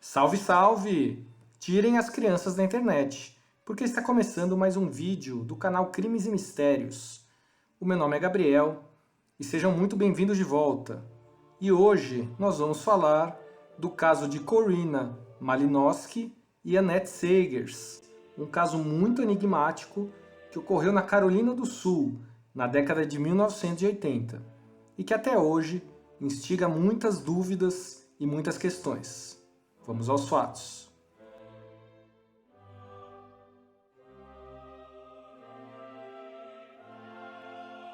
Salve, salve! Tirem as crianças da internet, porque está começando mais um vídeo do canal Crimes e Mistérios. O meu nome é Gabriel e sejam muito bem-vindos de volta. E hoje nós vamos falar do caso de Corrina Malinowski e Annette Sagers, um caso muito enigmático que ocorreu na Carolina do Sul, na década de 1980, e que até hoje instiga muitas dúvidas e muitas questões. Vamos aos fatos.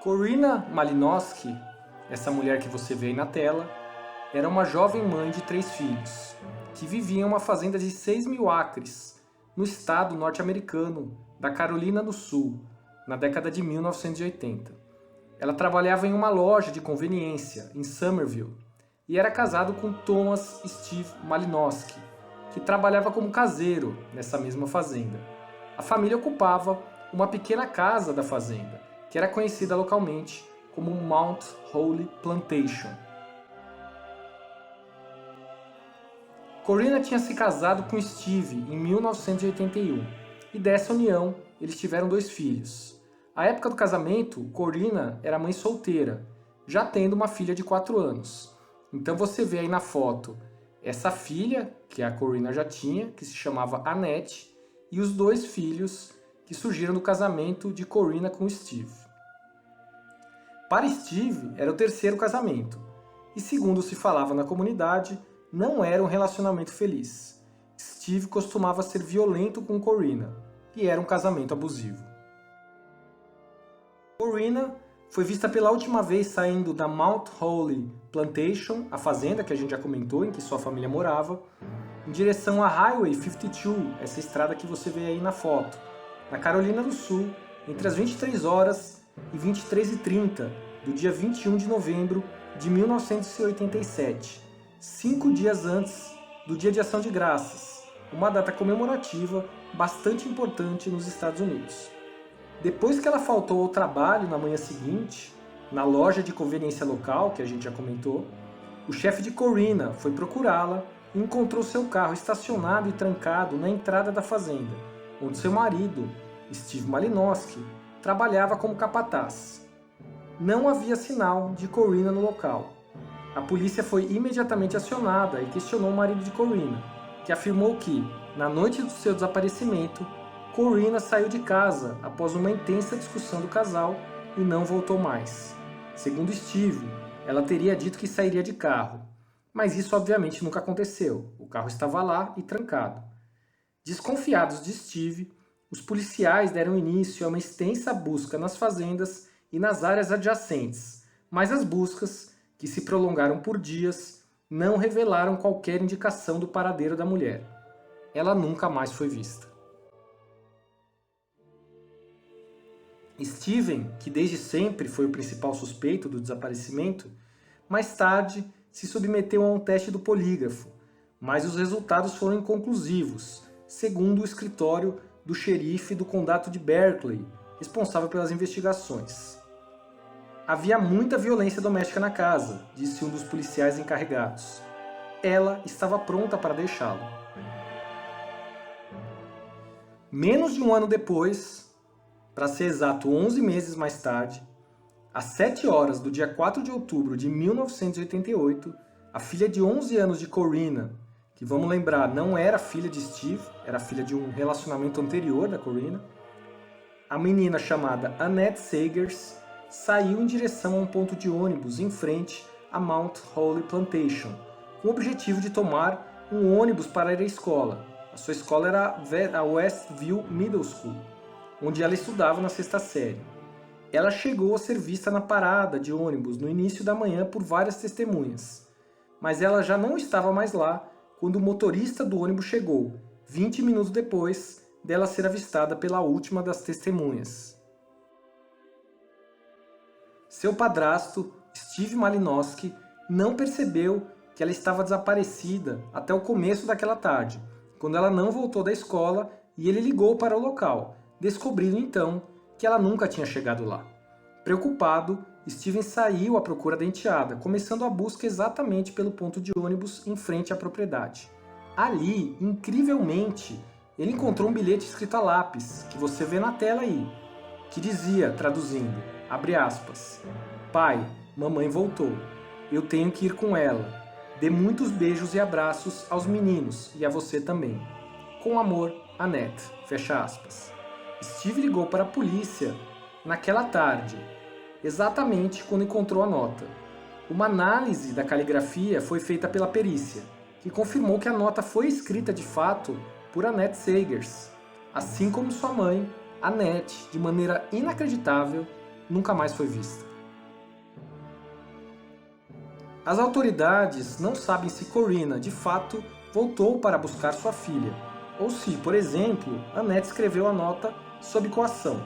Corrina Malinowski, essa mulher que você vê aí na tela, era uma jovem mãe de 3 filhos, que vivia em uma fazenda de 6.000 acres, no estado norte-americano da Carolina do Sul, na década de 1980. Ela trabalhava em uma loja de conveniência, em Somerville, e era casado com Thomas Steve Malinowski, que trabalhava como caseiro nessa mesma fazenda. A família ocupava uma pequena casa da fazenda, que era conhecida localmente como Mount Holly Plantation. Corrina tinha se casado com Steve em 1981, e dessa união eles tiveram 2 filhos. À época do casamento, Corrina era mãe solteira, já tendo uma filha de 4 anos. Então você vê aí na foto essa filha, que a Corrina já tinha, que se chamava Annette, e os 2 filhos que surgiram do casamento de Corrina com Steve. Para Steve, era o 3º casamento, e segundo se falava na comunidade, não era um relacionamento feliz. Steve costumava ser violento com Corrina, e era um casamento abusivo. Corrina foi vista pela última vez saindo da Mount Holly Plantation, a fazenda que a gente já comentou, em que sua família morava, em direção à Highway 52, essa estrada que você vê aí na foto, na Carolina do Sul, entre as 23 horas e 23h30 do dia 21 de novembro de 1987, 5 dias antes do Dia de Ação de Graças, uma data comemorativa bastante importante nos Estados Unidos. Depois que ela faltou ao trabalho na manhã seguinte, na loja de conveniência local, que a gente já comentou, o chefe de Corrina foi procurá-la e encontrou seu carro estacionado e trancado na entrada da fazenda, onde seu marido, Steve Malinowski, trabalhava como capataz. Não havia sinal de Corrina no local. A polícia foi imediatamente acionada e questionou o marido de Corrina, que afirmou que, na noite do seu desaparecimento, Corrina saiu de casa após uma intensa discussão do casal e não voltou mais. Segundo Steve, ela teria dito que sairia de carro, mas isso obviamente nunca aconteceu. O carro estava lá e trancado. Desconfiados de Steve, os policiais deram início a uma extensa busca nas fazendas e nas áreas adjacentes, mas as buscas, que se prolongaram por dias, não revelaram qualquer indicação do paradeiro da mulher. Ela nunca mais foi vista. Steven, que desde sempre foi o principal suspeito do desaparecimento, mais tarde se submeteu a um teste do polígrafo, mas os resultados foram inconclusivos, segundo o escritório do xerife do condado de Berkeley, responsável pelas investigações. Havia muita violência doméstica na casa, disse um dos policiais encarregados. Ela estava pronta para deixá-lo. Menos de um ano depois, para ser exato 11 meses mais tarde, às 7 horas do dia 4 de outubro de 1988, a filha de 11 anos de Corrina, que vamos lembrar não era filha de Steve, era filha de um relacionamento anterior da Corrina, a menina chamada Annette Sagers saiu em direção a um ponto de ônibus em frente a Mount Holly Plantation, com o objetivo de tomar um ônibus para ir à escola. A sua escola era a Westview Middle School, onde ela estudava na 6ª série. Ela chegou a ser vista na parada de ônibus no início da manhã por várias testemunhas, mas ela já não estava mais lá quando o motorista do ônibus chegou, 20 minutos depois dela ser avistada pela última das testemunhas. Seu padrasto, Steve Malinowski, não percebeu que ela estava desaparecida até o começo daquela tarde, quando ela não voltou da escola e ele ligou para o local, descobrindo então que ela nunca tinha chegado lá. Preocupado, Steven saiu à procura da enteada, começando a busca exatamente pelo ponto de ônibus em frente à propriedade. Ali, incrivelmente, ele encontrou um bilhete escrito a lápis, que você vê na tela aí, que dizia, traduzindo, abre aspas, Pai, mamãe voltou. Eu tenho que ir com ela. Dê muitos beijos e abraços aos meninos e a você também. Com amor, Annette. Fecha aspas. Steve ligou para a polícia naquela tarde, exatamente quando encontrou a nota. Uma análise da caligrafia foi feita pela perícia, que confirmou que a nota foi escrita de fato por Annette Sagers, assim como sua mãe, Annette, de maneira inacreditável, nunca mais foi vista. As autoridades não sabem se Corinna, de fato, voltou para buscar sua filha, ou se, por exemplo, Annette escreveu a nota sob coação.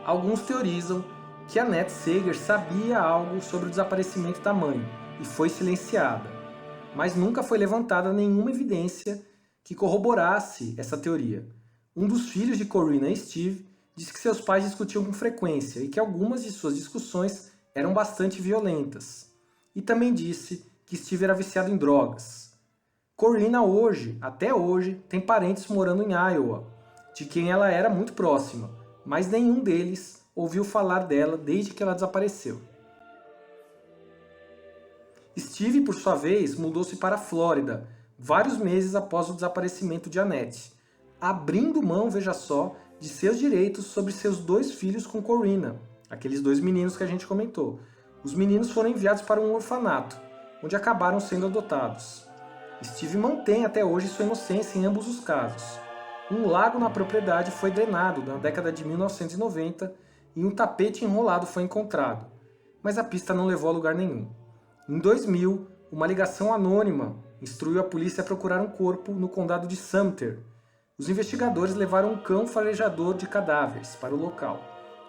Alguns teorizam que Annette Sagers sabia algo sobre o desaparecimento da mãe e foi silenciada, mas nunca foi levantada nenhuma evidência que corroborasse essa teoria. Um dos filhos de Corinna e Steve disse que seus pais discutiam com frequência e que algumas de suas discussões eram bastante violentas. E também disse que Steve era viciado em drogas. Corinna hoje, até hoje, tem parentes morando em Iowa, de quem ela era muito próxima, mas nenhum deles ouviu falar dela desde que ela desapareceu. Steve, por sua vez, mudou-se para a Flórida, vários meses após o desaparecimento de Annette, abrindo mão, veja só, de seus direitos sobre seus 2 filhos com Corinna, aqueles 2 meninos que a gente comentou. Os meninos foram enviados para um orfanato, onde acabaram sendo adotados. Steve mantém até hoje sua inocência em ambos os casos. Um lago na propriedade foi drenado na década de 1990 e um tapete enrolado foi encontrado, mas a pista não levou a lugar nenhum. Em 2000, uma ligação anônima instruiu a polícia a procurar um corpo no condado de Sumter. Os investigadores levaram um cão farejador de cadáveres para o local,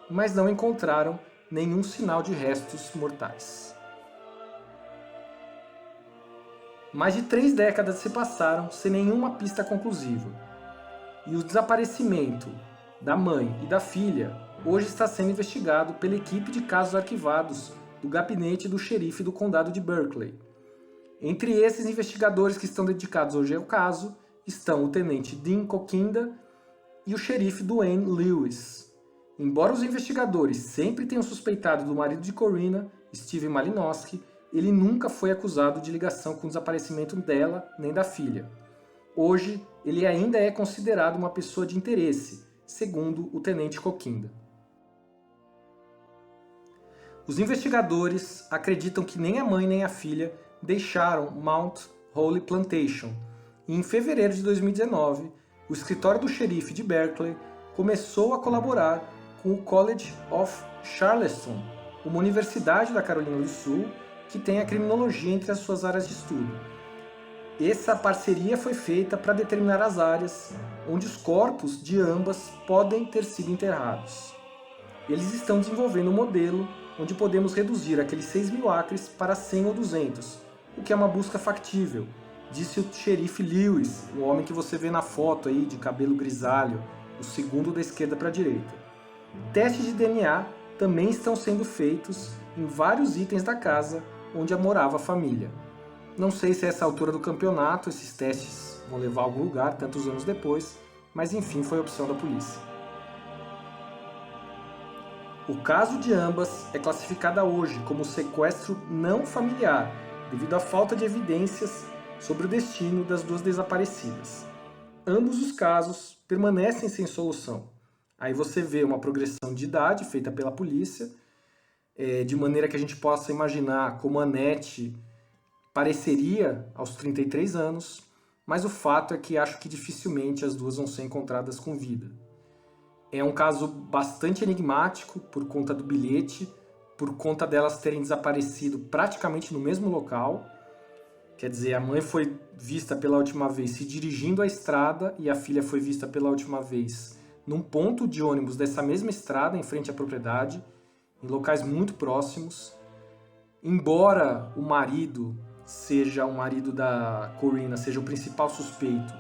mas não encontraram nenhum sinal de restos mortais. Mais de 3 décadas se passaram sem nenhuma pista conclusiva. E o desaparecimento da mãe e da filha hoje está sendo investigado pela equipe de casos arquivados do gabinete do xerife do condado de Berkeley. Entre esses investigadores que estão dedicados hoje ao caso estão o tenente Dean Kokinda e o xerife Duane Lewis. Embora os investigadores sempre tenham suspeitado do marido de Corinna, Steve Malinowski, ele nunca foi acusado de ligação com o desaparecimento dela nem da filha. Hoje, ele ainda é considerado uma pessoa de interesse, segundo o tenente Kokinda. Os investigadores acreditam que nem a mãe nem a filha deixaram Mount Holly Plantation, e em fevereiro de 2019, o escritório do xerife de Berkeley começou a colaborar com o College of Charleston, uma universidade da Carolina do Sul que tem a criminologia entre as suas áreas de estudo. Essa parceria foi feita para determinar as áreas onde os corpos de ambas podem ter sido enterrados. Eles estão desenvolvendo um modelo onde podemos reduzir aqueles 6.000 acres para 100 ou 200, o que é uma busca factível, disse o xerife Lewis, o homem que você vê na foto aí de cabelo grisalho, o segundo da esquerda para a direita. Testes de DNA também estão sendo feitos em vários itens da casa onde morava a família. Não sei se a essa altura do campeonato esses testes vão levar a algum lugar tantos anos depois, mas enfim foi a opção da polícia. O caso de ambas é classificado hoje como sequestro não familiar, devido à falta de evidências sobre o destino das 2 desaparecidas. Ambos os casos permanecem sem solução. Aí você vê uma progressão de idade feita pela polícia, de maneira que a gente possa imaginar como a Annette pareceria aos 33 anos, mas o fato é que acho que dificilmente as 2 vão ser encontradas com vida. É um caso bastante enigmático por conta do bilhete, por conta delas terem desaparecido praticamente no mesmo local. Quer dizer, a mãe foi vista pela última vez se dirigindo à estrada e a filha foi vista pela última vez num ponto de ônibus dessa mesma estrada, em frente à propriedade, em locais muito próximos. Embora o marido seja o marido da Corinna, seja o principal suspeito,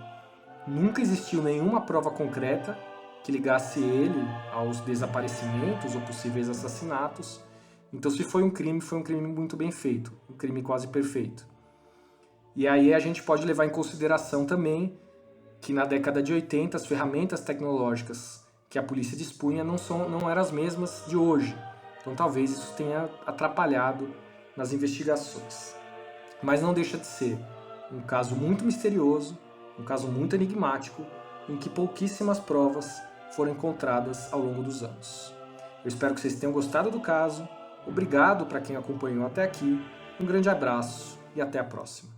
nunca existiu nenhuma prova concreta que ligasse ele aos desaparecimentos ou possíveis assassinatos. Então, se foi um crime muito bem feito, um crime quase perfeito. E aí a gente pode levar em consideração também que na década de 80 as ferramentas tecnológicas que a polícia dispunha não eram as mesmas de hoje. Então talvez isso tenha atrapalhado nas investigações. Mas não deixa de ser um caso muito misterioso, um caso muito enigmático, em que pouquíssimas provas foram encontradas ao longo dos anos. Eu espero que vocês tenham gostado do caso. Obrigado para quem acompanhou até aqui. Um grande abraço e até a próxima.